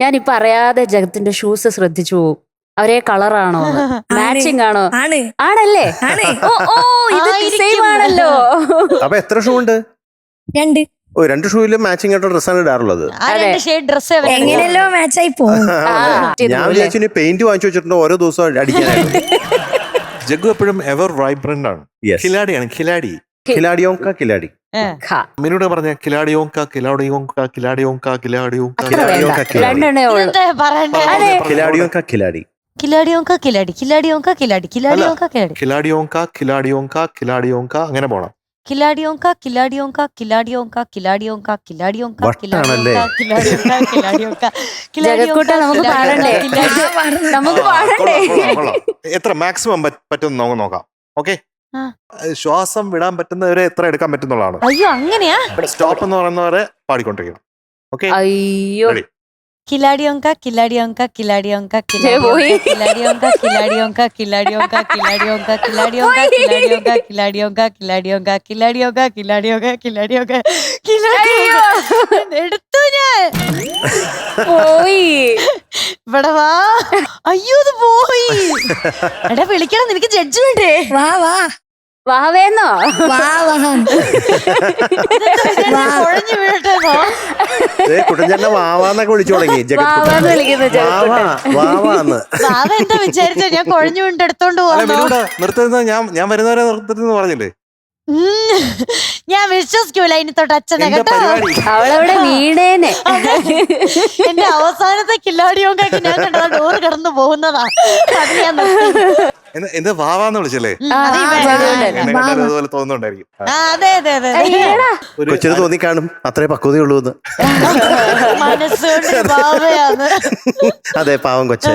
ഞാനിപ്പോ അറിയാതെ ജഗത്തിന്റെ ഷൂസ് ശ്രദ്ധിച്ചു പോകും. ഒരേ കളറാണോ, മാച്ചിങ് ആണോ? ആണല്ലേ? ഓ ഓ, ഇത് സെയിം ആണല്ലോ. അപ്പൊ എത്ര ഷൂ ഉണ്ട്? 2. ഓ, 2 ഷൂയിലും മാച്ചിങ് ആയിട്ട് ഡ്രസ്സാണ് ഇടാറുള്ളത്. എങ്ങനെയല്ലോ മാച്ചായി പോകും. ഞാൻ വിചാരിച്ചു പെയിന്റ് വാങ്ങിച്ചു വെച്ചിട്ടുണ്ട് ഓരോ ദിവസവും അടിക്കാനായിട്ട്. ജഗ്ഗു എപ്പോഴും എവർ വൈബ്രന്റ് ആണ്. കിലാടിയാണ്, കിലാടി. കിലാടിയോങ്ക കിലാടി. അമ്മീനോട് പറഞ്ഞ കിലാടിയോങ്ക കിലാടിയോങ്ക കിലാടിയോങ്ക കിലാടിയോങ്ക രണ്ടെണ്ണേ ഉള്ളു. കിലാടിയോങ്ക കിലാടി. കിലാടിയോങ്ക കിലാടി കിലാടിയോങ്ക കിലാടി കിലാടിയോങ്ക കിലാടി കിലാടിയോങ്ക കിലാടിയോങ്ക കിലാടിയോങ്ക അങ്ങനെ പോണം. കിലാടിയോങ്ക കിലാടിയോങ്ക കിലാടിയോങ്ക കിലാടിയോങ്ക കിലാടിയോങ്ക വട്ടാണല്ലേ? കിലാടിയോങ്ക കിലാടിയോങ്ക ജഗക്കൂട്ട നമുക്ക് പാടണ്ടേ? നമുക്ക് പാടണ്ടേ? എത്ര മാക്സിമം പറ്റും നമുക്ക് നോക്കാം. ഓക്കെ, ശ്വാസം വിടാൻ പറ്റുന്നവരെ എത്ര എടുക്കാൻ പറ്റുന്നതാണ്. അയ്യോ അങ്ങനെയാ? സ്റ്റോപ്പ് എന്ന് പറയുന്നവരെ പാടിക്കൊണ്ടിരിക്കണം. ഓക്കെ, അയ്യോ. കിലാടിയോങ്ക കിലാടിയോങ്ക കിലാടിയോങ്ക കിലാടിയോങ്ക കിലാടിയോങ്ക കിലാടിയോങ്ക കിലാടിയോങ്ക കിലാടിയോങ്ക കിലാടിയോങ്ക കിലാടിയോങ്ക കിലാടിയോങ്ക കിലാടിയോങ്ക കിലാടിയോങ്ക കിലാടിയോങ്ക കിലാടിയോങ്ക എടുത്തു ഞാൻ. പോയി. ഇവിടെ വാ. അയ്യോ ഇത് പോയി. എടാ വിളിക്കണം, നിനക്ക് ജഡ്ജ് വേണ്ടേ? വാ വാ വാവേന്നോ? വാ വാ കുഴഞ്ഞു വീഴട്ടെന്നോ? കുട്ടൻചേട്ടനെ വാവാന്നൊക്കെ വിളിച്ചു തുടങ്ങി. വാവാന്ന് വിളിക്കുന്നു ജഗക്കൂട്ടൻ. വാവാന്ന്. സാധ എന്താ വിചാരിച്ച ഞാൻ കുഴഞ്ഞു വീണിട്ട് എടുത്തോണ്ട് പോവാന്നോ? നിർത്തുന്ന ഞാൻ വരുന്നവരെ നിർത്തുന്നു പറഞ്ഞില്ലേ? ഞാൻ വിശ്വസിക്കൂല ഇനി തൊട്ട് അച്ഛനെ കേട്ടോ. അവളവിടെ വീണേനെ. എന്റെ അവസാനത്തെ കില്ലാടിയോങ്കാക്കി ഞാൻ കണ്ടതാ ഡോറ് കടന്നു പോകുന്നതാ. അത് ഞാൻ എന്ത് വാവാന്ന് വിളിച്ചല്ലേ? എന്നെ കണ്ടാലും അതുപോലെ തോന്നുന്നുണ്ടായിരിക്കും. അതെ അതെ അതെ കൊച്ചിന് തോന്നിക്കാണും അത്രേ പക്വതയുള്ളൂ എന്ന്. മനസ്സുകൊണ്ട് ഭാവയാന്ന്. അതെ, പാവം കൊച്ചെ.